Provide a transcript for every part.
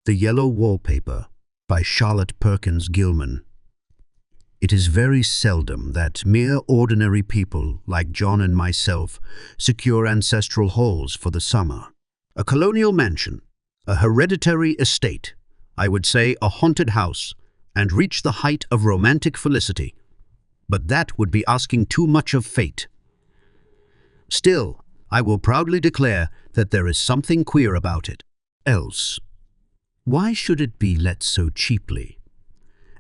The Yellow Wallpaper by Charlotte Perkins Gilman. It is very seldom that mere ordinary people like John and myself secure ancestral halls for the summer. A colonial mansion, a hereditary estate, I would say a haunted house, and reach the height of romantic felicity. But that would be asking too much of fate. Still, I will proudly declare that there is something queer about it. Else, why should it be let so cheaply?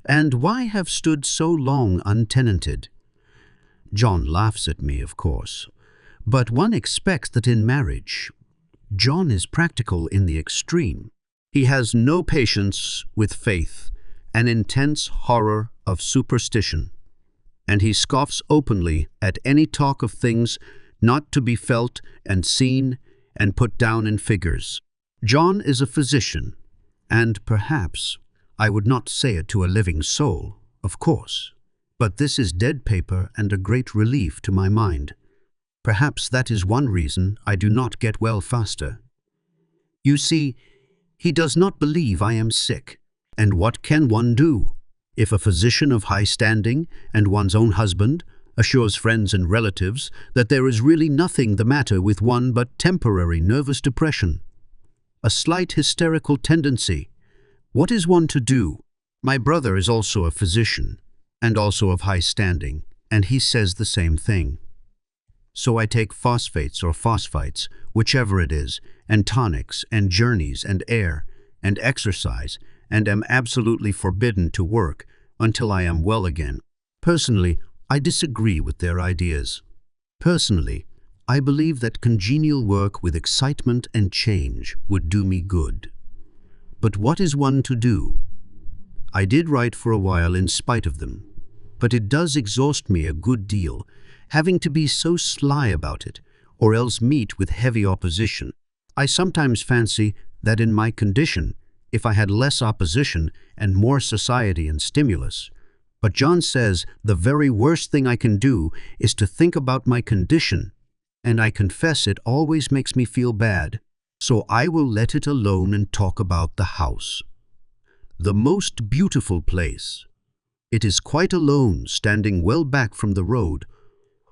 And why have stood so long untenanted? John laughs at me, of course, but one expects that in marriage, John is practical in the extreme. He has no patience with faith, an intense horror of superstition, and he scoffs openly at any talk of things not to be felt and seen and put down in figures. John is a physician, and perhaps I would not say it to a living soul, of course, but this is dead paper and a great relief to my mind. Perhaps that is one reason I do not get well faster. You see, he does not believe I am sick, and what can one do? If a physician of high standing and one's own husband assures friends and relatives that there is really nothing the matter with one but temporary nervous depression, a slight hysterical tendency, what is one to do? My brother is also a physician, and also of high standing, and he says the same thing. So I take phosphates or phosphites, whichever it is, and tonics, and journeys, and air, and exercise, and am absolutely forbidden to work until I am well again. Personally, I disagree with their ideas. Personally, I believe that congenial work with excitement and change would do me good. But what is one to do? I did write for a while in spite of them, but it does exhaust me a good deal, having to be so sly about it, or else meet with heavy opposition. I sometimes fancy that in my condition, if I had less opposition and more society and stimulus. But John says the very worst thing I can do is to think about my condition, and I confess it always makes me feel bad, so I will let it alone and talk about the house. The most beautiful place. It is quite alone, standing well back from the road,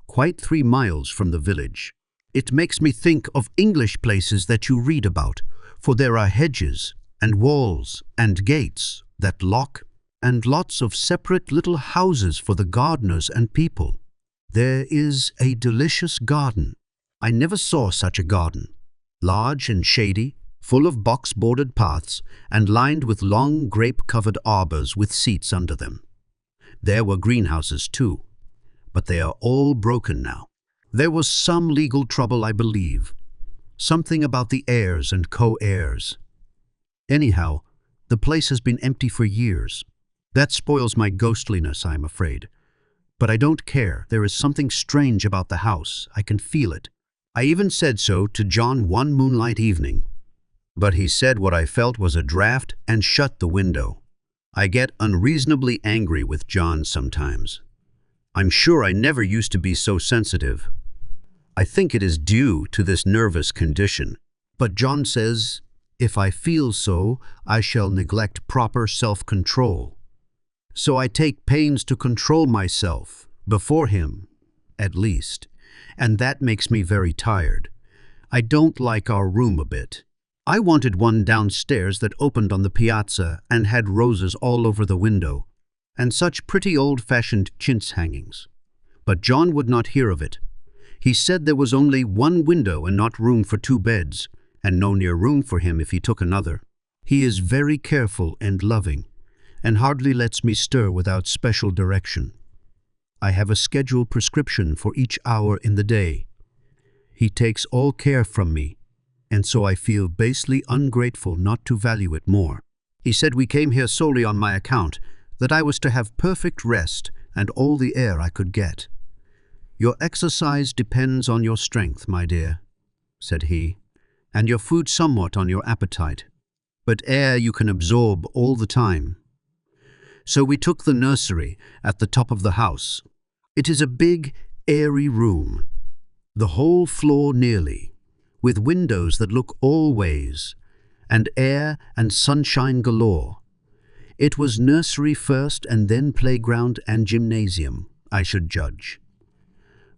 quite 3 miles from the village. It makes me think of English places that you read about, for there are hedges and walls and gates that lock, and lots of separate little houses for the gardeners and people. There is a delicious garden. I never saw such a garden. Large and shady, full of box-bordered paths, and lined with long grape-covered arbors with seats under them. There were greenhouses too, but they are all broken now. There was some legal trouble, I believe. Something about the heirs and co-heirs. Anyhow, the place has been empty for years. That spoils my ghostliness, I'm afraid. But I don't care. There is something strange about the house. I can feel it. I even said so to John one moonlight evening. But he said what I felt was a draught and shut the window. I get unreasonably angry with John sometimes. I'm sure I never used to be so sensitive. I think it is due to this nervous condition. But John says, if I feel so, I shall neglect proper self-control. So I take pains to control myself, before him, at least, and that makes me very tired. I don't like our room a bit. I wanted one downstairs that opened on the piazza and had roses all over the window, and such pretty old-fashioned chintz hangings. But John would not hear of it. He said there was only one window and not room for 2 beds, and no near room for him if he took another. He is very careful and loving, and hardly lets me stir without special direction. I have a scheduled prescription for each hour in the day. He takes all care from me, and so I feel basely ungrateful not to value it more. He said we came here solely on my account, that I was to have perfect rest and all the air I could get. Your exercise depends on your strength, my dear, said he, and your food somewhat on your appetite, but air you can absorb all the time. So we took the nursery at the top of the house. It is a big, airy room, the whole floor nearly, with windows that look all ways, and air and sunshine galore. It was nursery first and then playground and gymnasium, I should judge.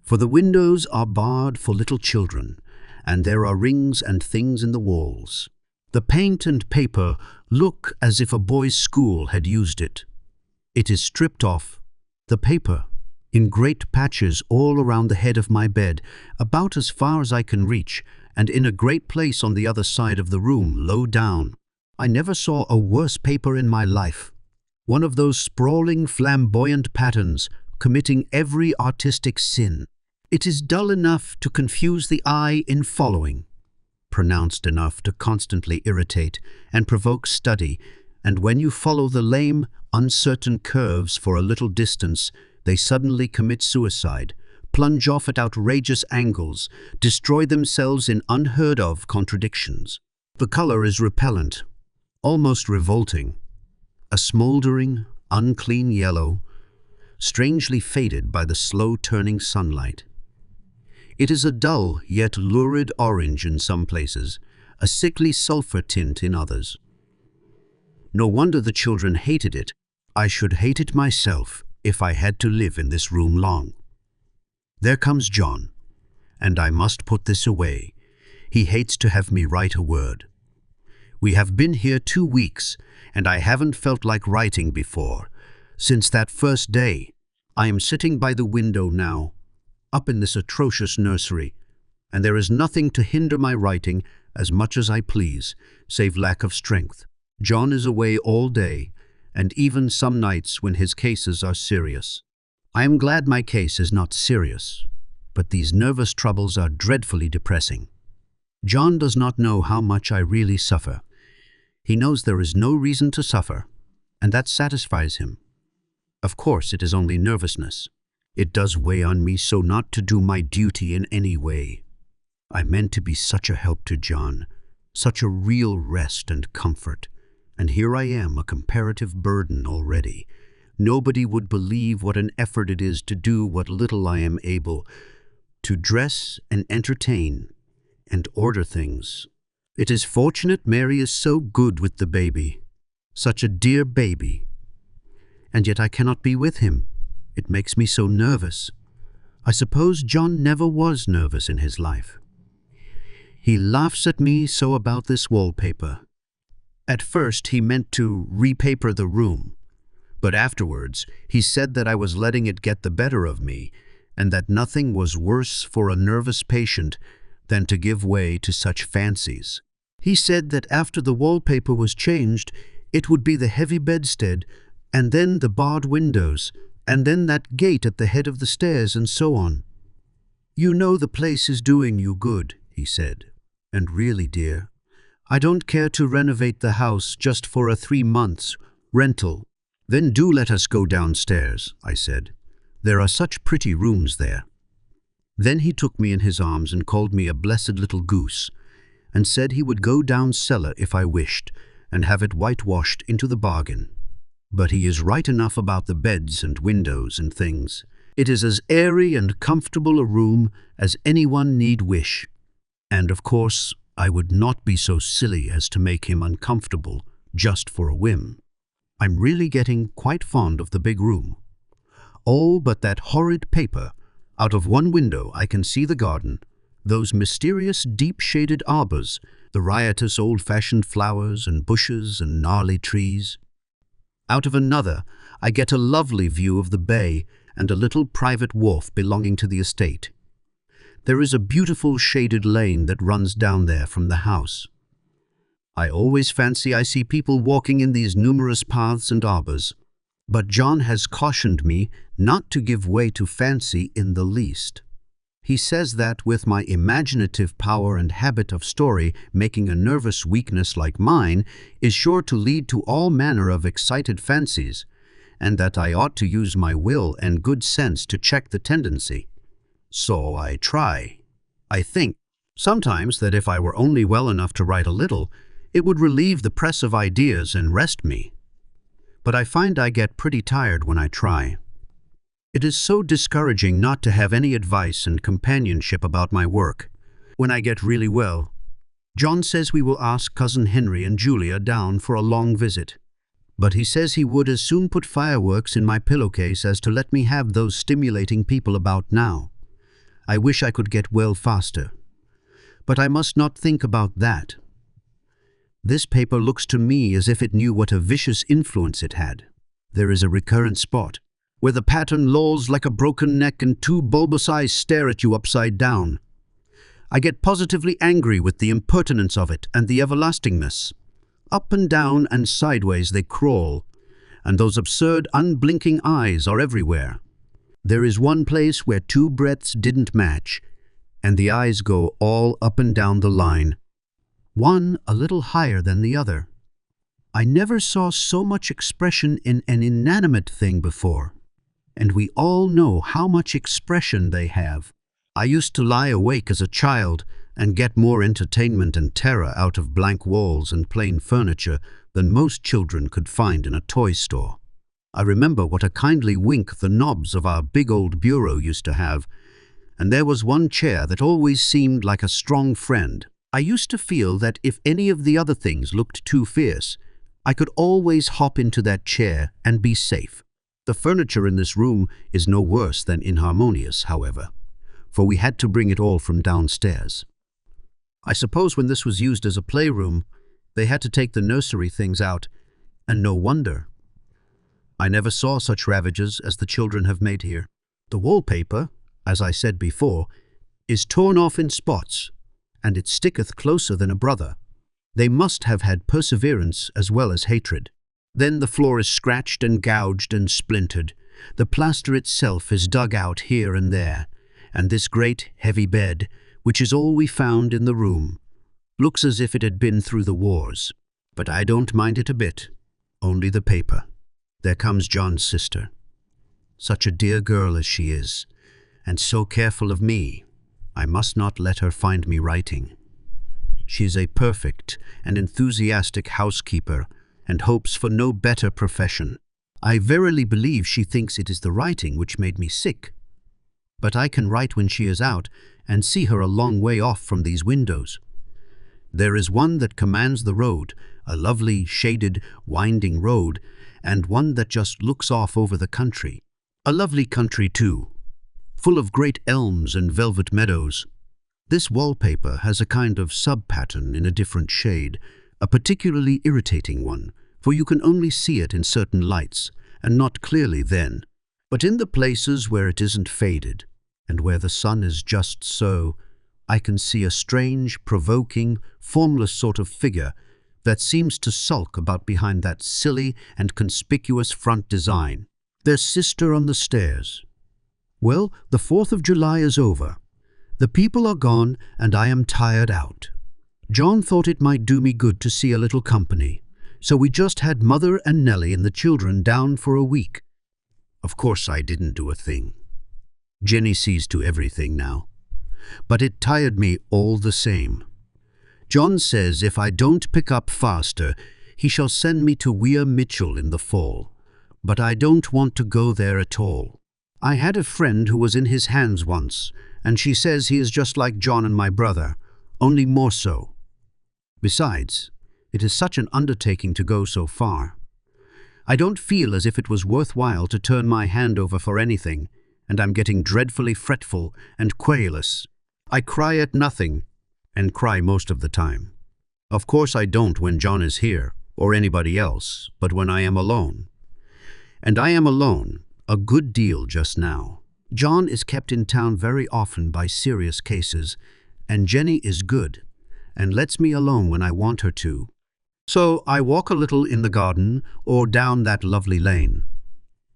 For the windows are barred for little children, and there are rings and things in the walls. The paint and paper look as if a boys' school had used it. It is stripped off, the paper, in great patches all around the head of my bed, about as far as I can reach, and in a great place on the other side of the room, low down. I never saw a worse paper in my life. One of those sprawling, flamboyant patterns, committing every artistic sin. It is dull enough to confuse the eye in following, pronounced enough to constantly irritate and provoke study, and when you follow the lame, uncertain curves for a little distance, they suddenly commit suicide, plunge off at outrageous angles, destroy themselves in unheard-of contradictions. The color is repellent, almost revolting, a smoldering, unclean yellow, strangely faded by the slow-turning sunlight. It is a dull yet lurid orange in some places, a sickly sulfur tint in others. No wonder the children hated it. I should hate it myself if I had to live in this room long. There comes John, and I must put this away. He hates to have me write a word. We have been here 2 weeks, and I haven't felt like writing before. Since that first day, I am sitting by the window now, up in this atrocious nursery, and there is nothing to hinder my writing as much as I please, save lack of strength. John is away all day, and even some nights when his cases are serious. I am glad my case is not serious, but these nervous troubles are dreadfully depressing. John does not know how much I really suffer. He knows there is no reason to suffer, and that satisfies him. Of course, it is only nervousness. It does weigh on me so not to do my duty in any way. I meant to be such a help to John, such a real rest and comfort, and here I am, a comparative burden already. Nobody would believe what an effort it is to do what little I am able, to dress and entertain and order things. It is fortunate Mary is so good with the baby, such a dear baby. And yet I cannot be with him. It makes me so nervous. I suppose John never was nervous in his life. He laughs at me so about this wallpaper. At first he meant to repaper the room, but afterwards he said that I was letting it get the better of me, and that nothing was worse for a nervous patient than to give way to such fancies. He said that after the wallpaper was changed, it would be the heavy bedstead, and then the barred windows, and then that gate at the head of the stairs, and so on. You know the place is doing you good, he said. And really, dear, I don't care to renovate the house just for a 3 months rental. Then do let us go downstairs, I said. There are such pretty rooms there. Then he took me in his arms and called me a blessed little goose, and said he would go down cellar if I wished, and have it whitewashed into the bargain. But he is right enough about the beds and windows and things. It is as airy and comfortable a room as anyone need wish. And of course, I would not be so silly as to make him uncomfortable just for a whim. I'm really getting quite fond of the big room. All but that horrid paper. Out of one window I can see the garden, those mysterious deep-shaded arbors, the riotous old-fashioned flowers and bushes and gnarly trees. Out of another, I get a lovely view of the bay and a little private wharf belonging to the estate. There is a beautiful shaded lane that runs down there from the house. I always fancy I see people walking in these numerous paths and arbors, but John has cautioned me not to give way to fancy in the least. He says that with my imaginative power and habit of story, making a nervous weakness like mine is sure to lead to all manner of excited fancies, and that I ought to use my will and good sense to check the tendency. So I try. I think sometimes that if I were only well enough to write a little, it would relieve the press of ideas and rest me. But I find I get pretty tired when I try. It is so discouraging not to have any advice and companionship about my work. When I get really well, John says we will ask Cousin Henry and Julia down for a long visit. But he says he would as soon put fireworks in my pillowcase as to let me have those stimulating people about now. I wish I could get well faster. But I must not think about that. This paper looks to me as if it knew what a vicious influence it had. There is a recurrent spot, where the pattern lolls like a broken neck and two bulbous eyes stare at you upside down. I get positively angry with the impertinence of it and the everlastingness. Up and down and sideways they crawl, and those absurd unblinking eyes are everywhere. There is one place where two breadths didn't match, and the eyes go all up and down the line, one a little higher than the other. I never saw so much expression in an inanimate thing before, and we all know how much expression they have. I used to lie awake as a child and get more entertainment and terror out of blank walls and plain furniture than most children could find in a toy store. I remember what a kindly wink the knobs of our big old bureau used to have, and there was one chair that always seemed like a strong friend. I used to feel that if any of the other things looked too fierce, I could always hop into that chair and be safe. The furniture in this room is no worse than inharmonious, however, for we had to bring it all from downstairs. I suppose when this was used as a playroom, they had to take the nursery things out, and no wonder. I never saw such ravages as the children have made here. The wallpaper, as I said before, is torn off in spots, and it sticketh closer than a brother. They must have had perseverance as well as hatred. Then the floor is scratched and gouged and splintered. The plaster itself is dug out here and there, and this great heavy bed, which is all we found in the room, looks as if it had been through the wars. But I don't mind it a bit, only the paper. There comes John's sister. Such a dear girl as she is, and so careful of me. I must not let her find me writing. She is a perfect and enthusiastic housekeeper and hopes for no better profession. I verily believe she thinks it is the writing which made me sick. But I can write when she is out and see her a long way off from these windows. There is one that commands the road, a lovely, shaded, winding road, and one that just looks off over the country. A lovely country, too, full of great elms and velvet meadows. This wallpaper has a kind of sub-pattern in a different shade, a particularly irritating one, for you can only see it in certain lights, and not clearly then. But in the places where it isn't faded, and where the sun is just so, I can see a strange, provoking, formless sort of figure that seems to sulk about behind that silly and conspicuous front design. Their sister on the stairs. Well, the 4th of July is over. The people are gone, and I am tired out. John thought it might do me good to see a little company, so we just had Mother and Nellie and the children down for a week. Of course I didn't do a thing. Jenny sees to everything now. But it tired me all the same. John says if I don't pick up faster, he shall send me to Weir Mitchell in the fall. But I don't want to go there at all. I had a friend who was in his hands once, and she says he is just like John and my brother, only more so. Besides, it is such an undertaking to go so far. I don't feel as if it was worthwhile to turn my hand over for anything, and I'm getting dreadfully fretful and querulous. I cry at nothing, and cry most of the time. Of course I don't when John is here, or anybody else, but when I am alone. And I am alone a good deal just now. John is kept in town very often by serious cases, and Jenny is good, and lets me alone when I want her to. So I walk a little in the garden or down that lovely lane,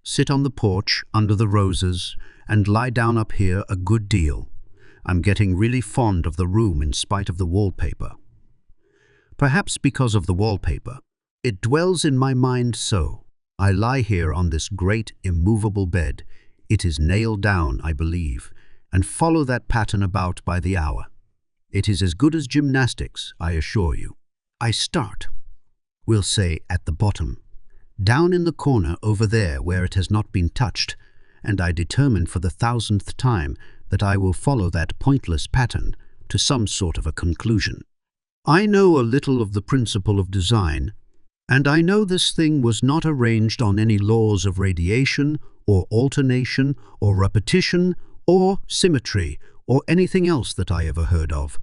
sit on the porch under the roses, and lie down up here a good deal. I'm getting really fond of the room in spite of the wallpaper. Perhaps because of the wallpaper. It dwells in my mind so. I lie here on this great immovable bed. It is nailed down, I believe, and follow that pattern about by the hour. It is as good as gymnastics, I assure you. I start, we'll say at the bottom, down in the corner over there where it has not been touched, and I determine for the 1000th time that I will follow that pointless pattern to some sort of a conclusion. I know a little of the principle of design, and I know this thing was not arranged on any laws of radiation, or alternation, or repetition, or symmetry, or anything else that I ever heard of.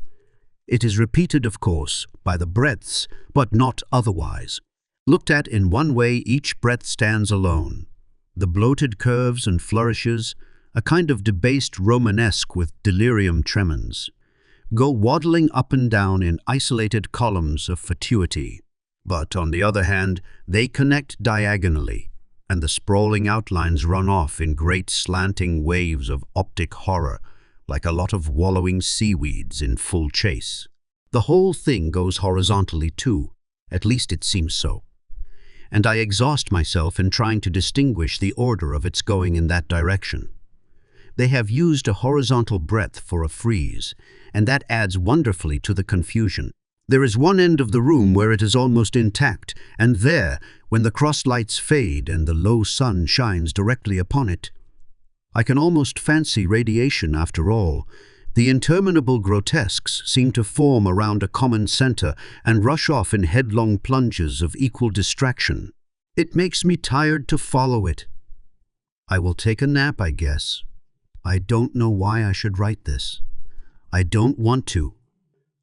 It is repeated, of course, by the breadths, but not otherwise. Looked at in one way, each breadth stands alone. The bloated curves and flourishes, a kind of debased Romanesque with delirium tremens, go waddling up and down in isolated columns of fatuity. But, on the other hand, they connect diagonally, and the sprawling outlines run off in great slanting waves of optic horror, like a lot of wallowing seaweeds in full chase. The whole thing goes horizontally too, at least it seems so. And I exhaust myself in trying to distinguish the order of its going in that direction. They have used a horizontal breadth for a frieze, and that adds wonderfully to the confusion. There is one end of the room where it is almost intact, and there, when the cross lights fade and the low sun shines directly upon it, I can almost fancy radiation after all. The interminable grotesques seem to form around a common center and rush off in headlong plunges of equal distraction. It makes me tired to follow it. I will take a nap, I guess. I don't know why I should write this. I don't want to.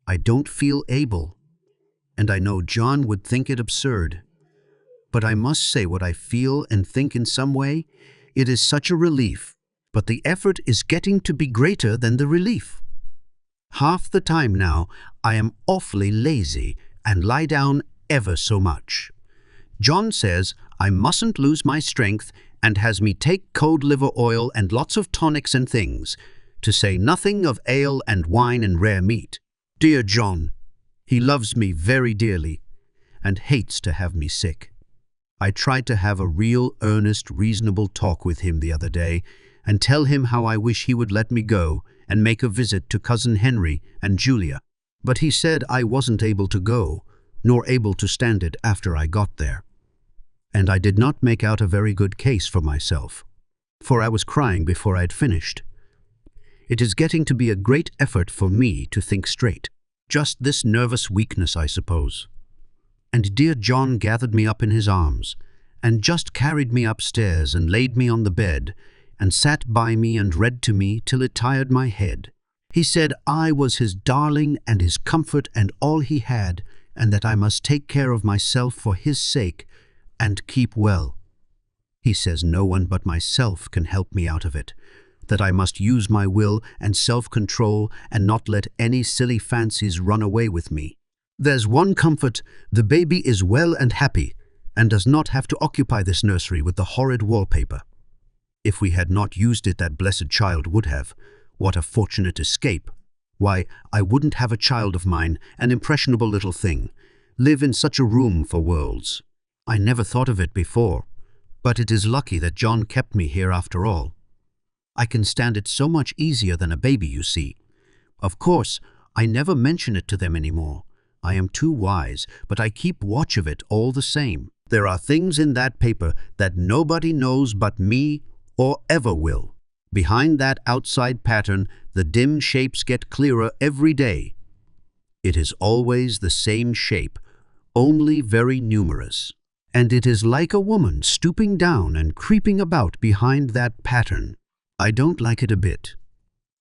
I don't feel able. And I know John would think it absurd. But I must say what I feel and think in some way. It is such a relief. But the effort is getting to be greater than the relief. Half the time now, I am awfully lazy and lie down ever so much. John says I mustn't lose my strength and has me take cod liver oil and lots of tonics and things, to say nothing of ale and wine and rare meat. Dear John, he loves me very dearly and hates to have me sick. I tried to have a real, earnest, reasonable talk with him the other day and tell him how I wish he would let me go and make a visit to Cousin Henry and Julia. But he said I wasn't able to go, nor able to stand it after I got there. And I did not make out a very good case for myself, for I was crying before I'd finished. It is getting to be a great effort for me to think straight. Just this nervous weakness, I suppose. And dear John gathered me up in his arms, and just carried me upstairs and laid me on the bed, and sat by me and read to me till it tired my head. He said I was his darling and his comfort and all he had, and that I must take care of myself for his sake, and keep well. He says no one but myself can help me out of it, that I must use my will and self-control and not let any silly fancies run away with me. There's one comfort, the baby is well and happy, and does not have to occupy this nursery with the horrid wallpaper. If we had not used it, that blessed child would have. What a fortunate escape! Why, I wouldn't have a child of mine, an impressionable little thing, live in such a room for worlds. I never thought of it before, but it is lucky that John kept me here after all. I can stand it so much easier than a baby, you see. Of course, I never mention it to them anymore. I am too wise, but I keep watch of it all the same. There are things in that paper that nobody knows but me or ever will. Behind that outside pattern, the dim shapes get clearer every day. It is always the same shape, only very numerous. And it is like a woman stooping down and creeping about behind that pattern. I don't like it a bit.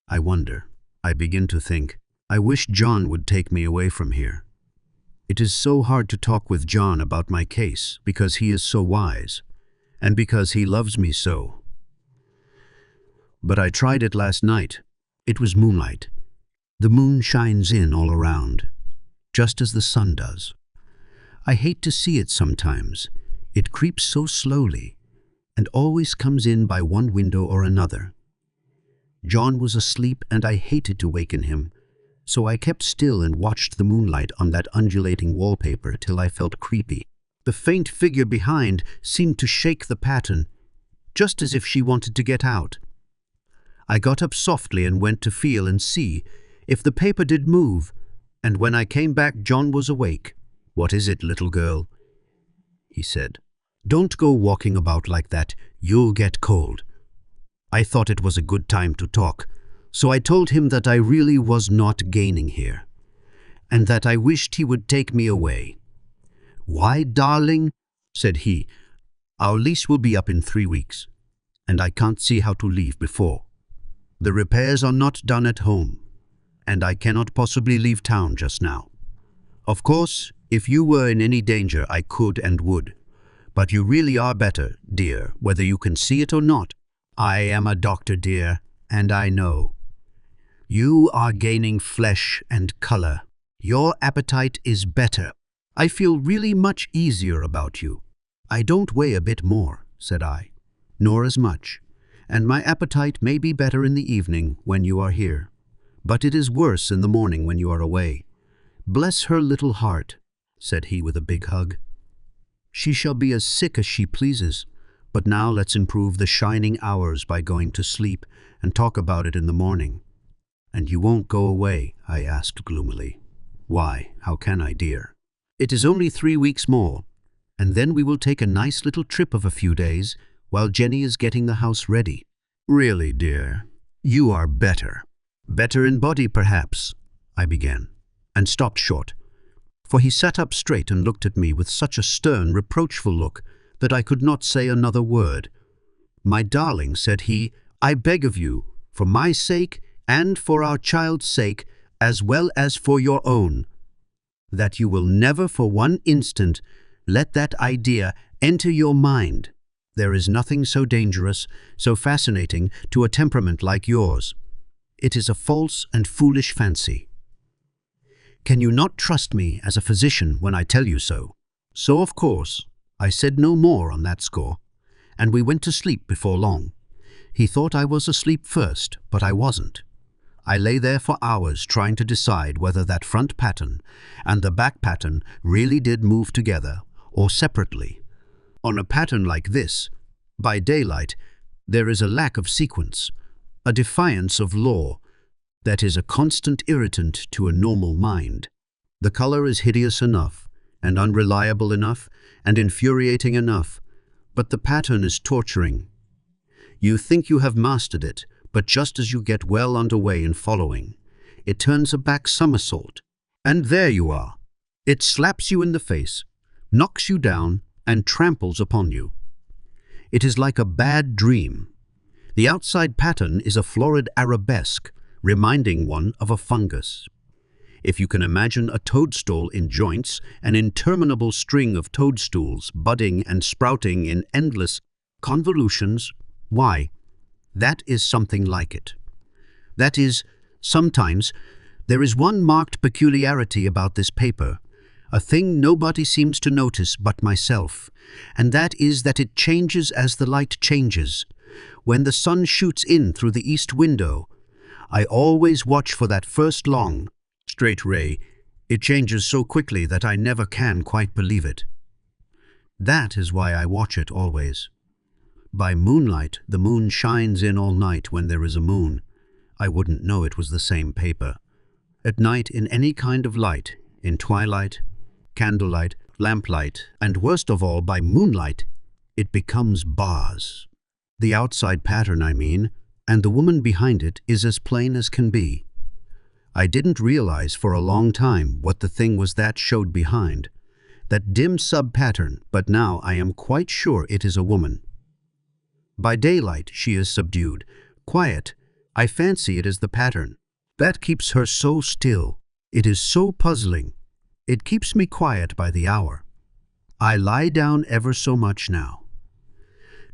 I wonder, I begin to think, I wish John would take me away from here. It is so hard to talk with John about my case because he is so wise, and because he loves me so. But I tried it last night. It was moonlight. The moon shines in all around, just as the sun does. I hate to see it sometimes. It creeps so slowly, and always comes in by one window or another. John was asleep, and I hated to waken him, so I kept still and watched the moonlight on that undulating wallpaper till I felt creepy. The faint figure behind seemed to shake the pattern, just as if she wanted to get out. I got up softly and went to feel and see if the paper did move, and when I came back John was awake. "What is it, little girl?" he said. "Don't go walking about like that, you'll get cold." I thought it was a good time to talk, so I told him that I really was not gaining here. and that I wished he would take me away. "Why, darling?" said he. "Our lease will be up in 3 weeks, and I can't see how to leave before. The repairs are not done at home, and I cannot possibly leave town just now. Of course, if you were in any danger, I could and would. But you really are better, dear, whether you can see it or not. I am a doctor, dear, and I know. You are gaining flesh and color. Your appetite is better. I feel really much easier about you." "I don't weigh a bit more," said I, "nor as much, and my appetite may be better in the evening when you are here, but it is worse in the morning when you are away. Bless her little heart," said he with a big hug. "She shall be as sick as she pleases, but now let's improve the shining hours by going to sleep and talk about it in the morning." "And you won't go away?" I asked gloomily. "Why, how can I, dear? It is only 3 weeks more, and then we will take a nice little trip of a few days while Jenny is getting the house ready." "Really, dear, you are better. Better in body, perhaps," I began, and stopped short, for he sat up straight and looked at me with such a stern, reproachful look that I could not say another word. "My darling," said he, "I beg of you, for my sake and for our child's sake, as well as for your own, that you will never for one instant let that idea enter your mind. There is nothing so dangerous, so fascinating to a temperament like yours. It is a false and foolish fancy. Can you not trust me as a physician when I tell you so?" So, of course, I said no more on that score, and we went to sleep before long. He thought I was asleep first, but I wasn't. I lay there for hours trying to decide whether that front pattern and the back pattern really did move together or separately. On a pattern like this, by daylight, there is a lack of sequence, a defiance of law that is a constant irritant to a normal mind. The color is hideous enough, and unreliable enough, and infuriating enough, but the pattern is torturing. You think you have mastered it, but just as you get well underway in following, it turns a back somersault, and there you are. It slaps you in the face, knocks you down, and tramples upon you. It is like a bad dream. The outside pattern is a florid arabesque, reminding one of a fungus. If you can imagine a toadstool in joints, an interminable string of toadstools budding and sprouting in endless convolutions, why, that is something like it. That is, sometimes there is one marked peculiarity about this paper, a thing nobody seems to notice but myself, and that is that it changes as the light changes. When the sun shoots in through the east window, I always watch for that first long, straight ray. It changes so quickly that I never can quite believe it. That is why I watch it always. By moonlight, the moon shines in all night when there is a moon. I wouldn't know it was the same paper. At night, in any kind of light, in twilight, candlelight, lamplight, and worst of all, by moonlight, it becomes bars. The outside pattern, I mean, and the woman behind it is as plain as can be. I didn't realize for a long time what the thing was that showed behind, that dim sub-pattern, but now I am quite sure it is a woman. By daylight she is subdued, quiet. I fancy it is the pattern. That keeps her so still. It is so puzzling. It keeps me quiet by the hour. I lie down ever so much now.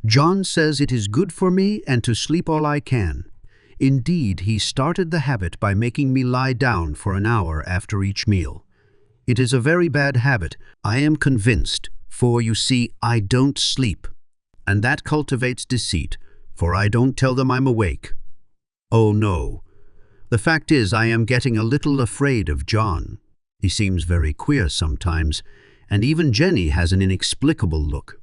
John says it is good for me and to sleep all I can. Indeed, he started the habit by making me lie down for an hour after each meal. It is a very bad habit, I am convinced, for you see, I don't sleep. And that cultivates deceit, for I don't tell them I'm awake. Oh no. The fact is, I am getting a little afraid of John. He seems very queer sometimes, and even Jenny has an inexplicable look.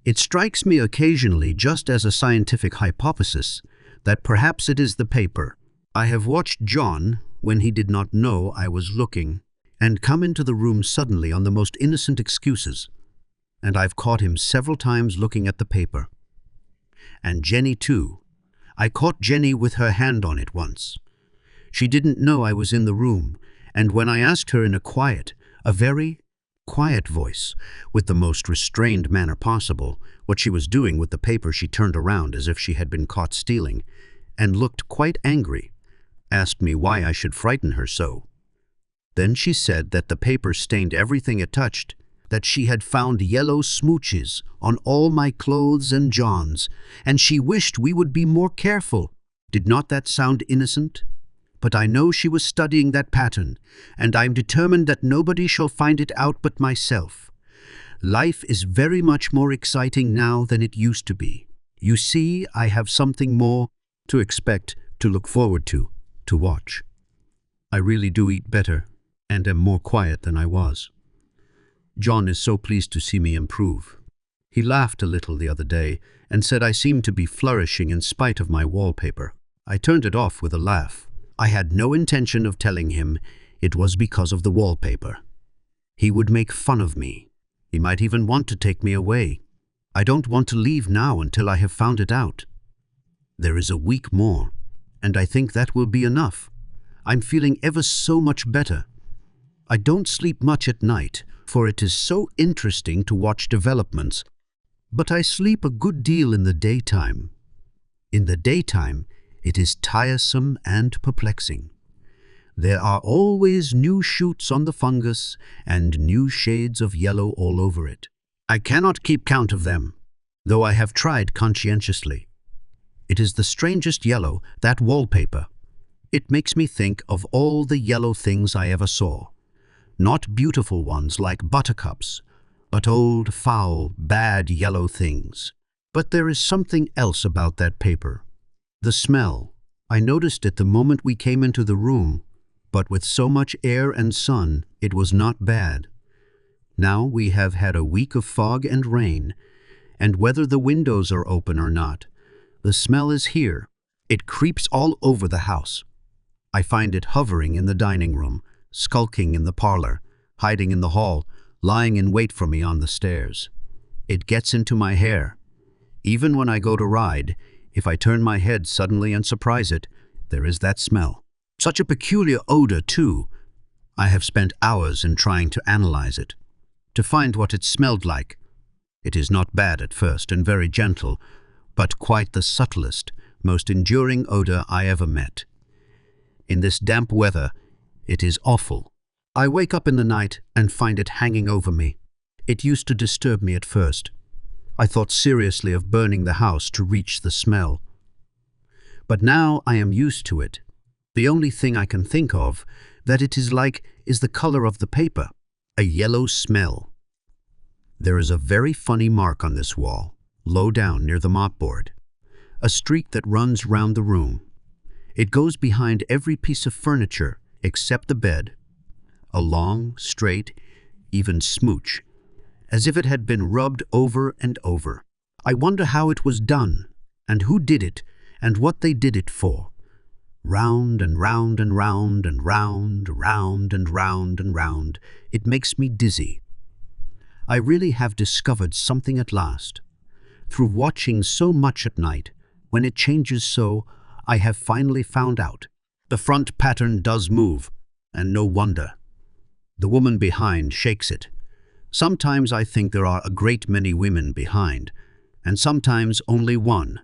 It strikes me occasionally, just as a scientific hypothesis, that perhaps it is the paper. I have watched John, when he did not know I was looking, and come into the room suddenly on the most innocent excuses. And I've caught him several times looking at the paper. And Jenny too. I caught Jenny with her hand on it once. She didn't know I was in the room, And when I asked her in a very quiet voice, with the most restrained manner possible, what she was doing with the paper, she turned around as if she had been caught stealing, and looked quite angry, asked me why I should frighten her so. Then she said that the paper stained everything it touched, that she had found yellow smooches on all my clothes and John's, and she wished we would be more careful. Did not that sound innocent? But I know she was studying that pattern, and I am determined that nobody shall find it out but myself. Life is very much more exciting now than it used to be. You see, I have something more to expect, to look forward to watch. I really do eat better and am more quiet than I was. John is so pleased to see me improve. He laughed a little the other day and said I seemed to be flourishing in spite of my wallpaper. I turned it off with a laugh. I had no intention of telling him it was because of the wallpaper. He would make fun of me. He might even want to take me away. I don't want to leave now until I have found it out. There is a week more, and I think that will be enough. I'm feeling ever so much better. I don't sleep much at night, for it is so interesting to watch developments, but I sleep a good deal in the daytime. In the daytime, it is tiresome and perplexing. There are always new shoots on the fungus and new shades of yellow all over it. I cannot keep count of them, though I have tried conscientiously. It is the strangest yellow, that wallpaper. It makes me think of all the yellow things I ever saw. Not beautiful ones like buttercups, but old, foul, bad yellow things. But there is something else about that paper. The smell. I noticed it the moment we came into the room, but with so much air and sun, it was not bad. Now we have had a week of fog and rain, and whether the windows are open or not, the smell is here. It creeps all over the house. I find it hovering in the dining room, skulking in the parlor, hiding in the hall, lying in wait for me on the stairs. It gets into my hair. Even when I go to ride, if I turn my head suddenly and surprise it, there is that smell. Such a peculiar odor, too. I have spent hours in trying to analyze it, to find what it smelled like. It is not bad at first and very gentle, but quite the subtlest, most enduring odor I ever met. In this damp weather, it is awful. I wake up in the night and find it hanging over me. It used to disturb me at first. I thought seriously of burning the house to reach the smell. But now I am used to it. The only thing I can think of that it is like is the color of the paper, a yellow smell. There is a very funny mark on this wall, low down near the mopboard, a streak that runs round the room. It goes behind every piece of furniture except the bed, a long, straight, even smooch, as if it had been rubbed over and over. I wonder how it was done, and who did it, and what they did it for. Round and round and round and round, round and round and round. It makes me dizzy. I really have discovered something at last. Through watching so much at night, when it changes so, I have finally found out. The front pattern does move, and no wonder. The woman behind shakes it. Sometimes I think there are a great many women behind, and sometimes only one,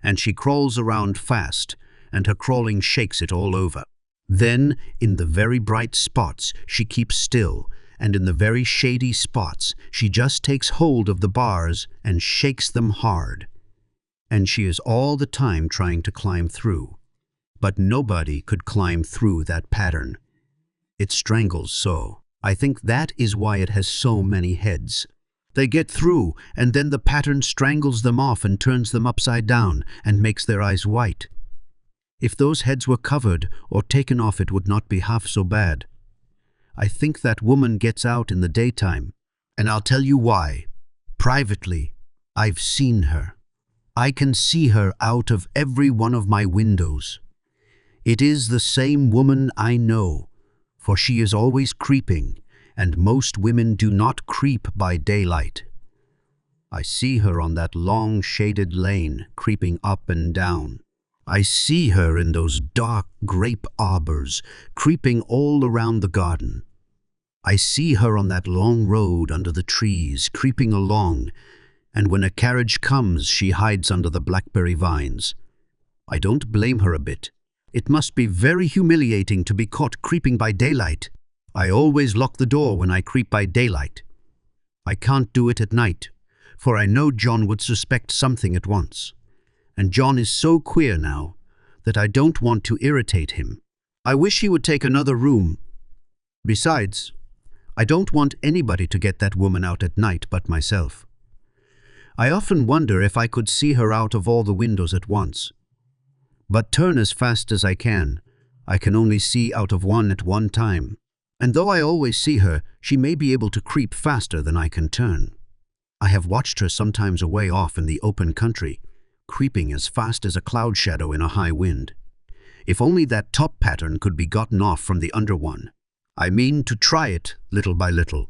and she crawls around fast, and her crawling shakes it all over. Then, in the very bright spots, she keeps still, and in the very shady spots, she just takes hold of the bars and shakes them hard. And she is all the time trying to climb through. But nobody could climb through that pattern. It strangles so. I think that is why it has so many heads. They get through, and then the pattern strangles them off and turns them upside down and makes their eyes white. If those heads were covered or taken off, it would not be half so bad. I think that woman gets out in the daytime, and I'll tell you why. Privately, I've seen her. I can see her out of every one of my windows. It is the same woman I know, for she is always creeping, and most women do not creep by daylight. I see her on that long shaded lane, creeping up and down. I see her in those dark grape arbors, creeping all around the garden. I see her on that long road under the trees, creeping along, and when a carriage comes, she hides under the blackberry vines. I don't blame her a bit. It must be very humiliating to be caught creeping by daylight. I always lock the door when I creep by daylight. I can't do it at night, for I know John would suspect something at once. And John is so queer now that I don't want to irritate him. I wish he would take another room. Besides, I don't want anybody to get that woman out at night but myself. I often wonder if I could see her out of all the windows at once. But turn as fast as I can only see out of one at one time. And though I always see her, she may be able to creep faster than I can turn. I have watched her sometimes away off in the open country, creeping as fast as a cloud shadow in a high wind. If only that top pattern could be gotten off from the under one. I mean to try it little by little.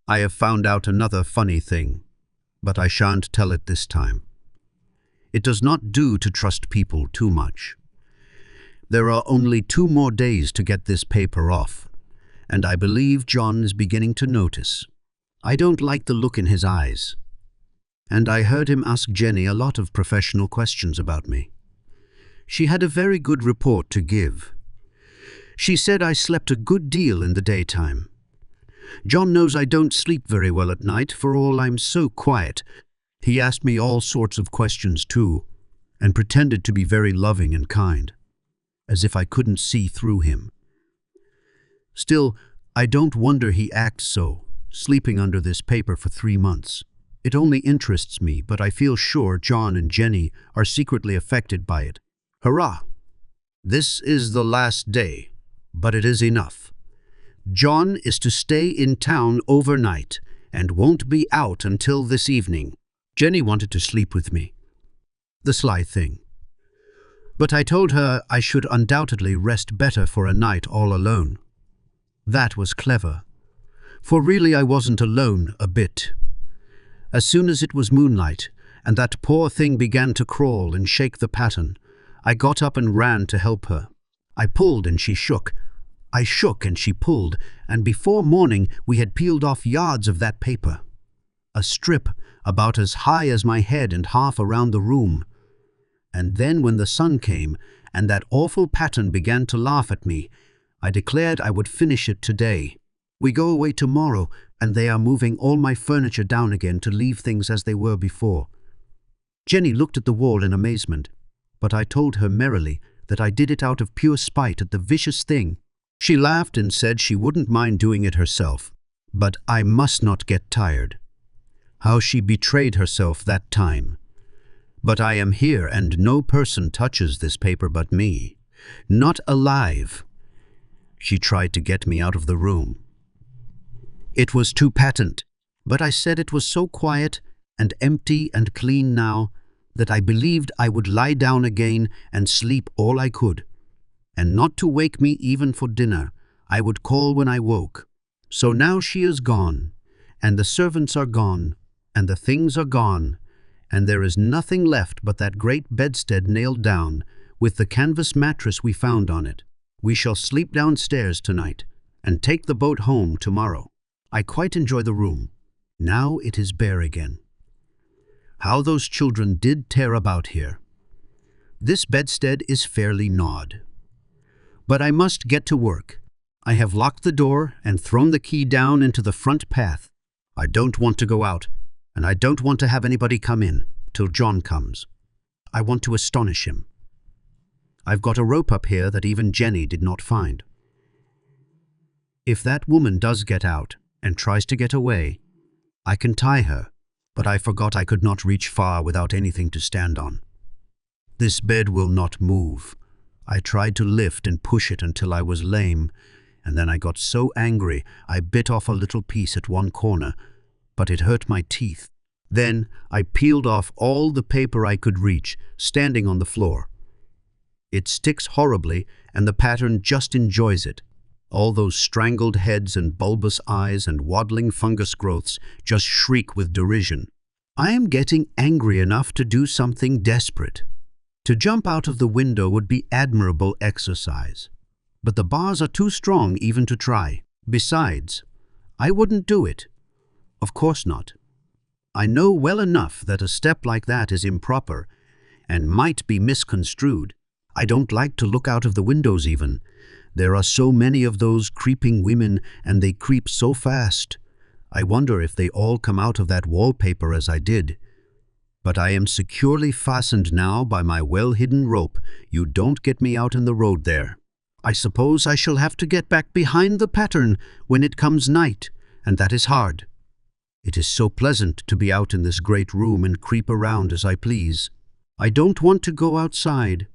I have found out another funny thing, but I shan't tell it this time. It does not do to trust people too much. There are only 2 more days to get this paper off, and I believe John is beginning to notice. I don't like the look in his eyes, and I heard him ask Jenny a lot of professional questions about me. She had a very good report to give. She said I slept a good deal in the daytime. John knows I don't sleep very well at night, for all I'm so quiet. He asked me all sorts of questions too, and pretended to be very loving and kind, as if I couldn't see through him. Still, I don't wonder he acts so, sleeping under this paper for 3 months. It only interests me, but I feel sure John and Jenny are secretly affected by it. Hurrah! This is the last day, but it is enough. John is to stay in town overnight and won't be out until this evening. Jenny wanted to sleep with me. The sly thing. But I told her I should undoubtedly rest better for a night all alone. That was clever, for really I wasn't alone a bit. As soon as it was moonlight and that poor thing began to crawl and shake the pattern, I got up and ran to help her. I pulled and she shook. I shook and she pulled, and before morning we had peeled off yards of that paper. A strip about as high as my head and half around the room. And then when the sun came and that awful pattern began to laugh at me, I declared I would finish it today. We go away tomorrow, and they are moving all my furniture down again to leave things as they were before. Jenny looked at the wall in amazement, but I told her merrily that I did it out of pure spite at the vicious thing. She laughed and said she wouldn't mind doing it herself, but I must not get tired. How she betrayed herself that time. But I am here, and no person touches this paper but me. Not alive. She tried to get me out of the room. It was too patent, but I said it was so quiet and empty and clean now that I believed I would lie down again and sleep all I could. And not to wake me even for dinner, I would call when I woke. So now she is gone, and the servants are gone, and the things are gone, and there is nothing left but that great bedstead nailed down, with the canvas mattress we found on it. We shall sleep downstairs tonight, and take the boat home tomorrow. I quite enjoy the room. Now it is bare again. How those children did tear about here. This bedstead is fairly gnawed. But I must get to work. I have locked the door and thrown the key down into the front path. I don't want to go out, and I don't want to have anybody come in till John comes. I want to astonish him. I've got a rope up here that even Jenny did not find. If that woman does get out and tries to get away, I can tie her, but I forgot I could not reach far without anything to stand on. This bed will not move. I tried to lift and push it until I was lame, and then I got so angry I bit off a little piece at one corner, but it hurt my teeth. Then I peeled off all the paper I could reach, standing on the floor. It sticks horribly, and the pattern just enjoys it. All those strangled heads and bulbous eyes and waddling fungus growths just shriek with derision. I am getting angry enough to do something desperate. To jump out of the window would be admirable exercise, but the bars are too strong even to try. Besides, I wouldn't do it. Of course not. I know well enough that a step like that is improper and might be misconstrued. I don't like to look out of the windows even. There are so many of those creeping women, and they creep so fast. I wonder if they all come out of that wallpaper as I did. But I am securely fastened now by my well-hidden rope. You don't get me out in the road there. I suppose I shall have to get back behind the pattern when it comes night, and that is hard. It is so pleasant to be out in this great room and creep around as I please. I don't want to go outside.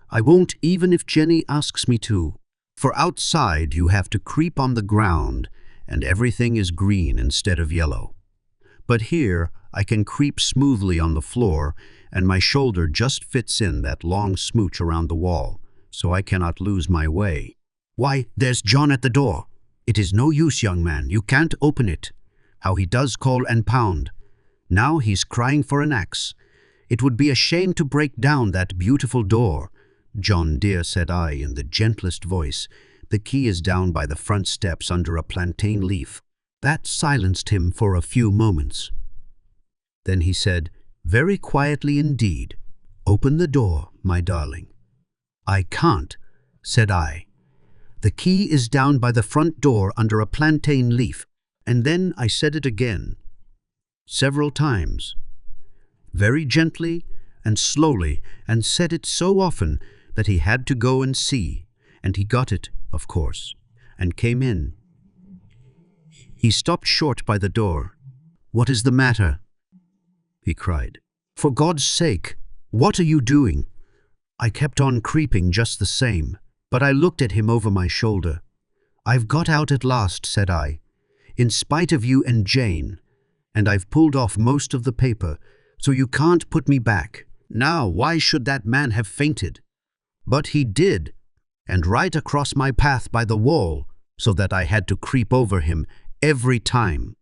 I won't even if Jenny asks me to. For outside you have to creep on the ground, and everything is green instead of yellow. But here I can creep smoothly on the floor, and my shoulder just fits in that long smooch around the wall, so I cannot lose my way. Why, there's John at the door. It is no use, young man, you can't open it. How he does call and pound. Now he's crying for an axe. It would be a shame to break down that beautiful door. John dear, said I in the gentlest voice, the key is down by the front steps under a plantain leaf. That silenced him for a few moments. Then he said, very quietly indeed, open the door, my darling. I can't, said I. The key is down by the front door under a plantain leaf. And then I said it again, several times, very gently and slowly, and said it so often that he had to go and see, and he got it, of course, and came in. He stopped short by the door. What is the matter? He cried. For God's sake, what are you doing? I kept on creeping just the same, but I looked at him over my shoulder. I've got out at last, said I, in spite of you and Jane, and I've pulled off most of the paper, so you can't put me back. Now, why should that man have fainted? But he did, and right across my path by the wall, so that I had to creep over him every time.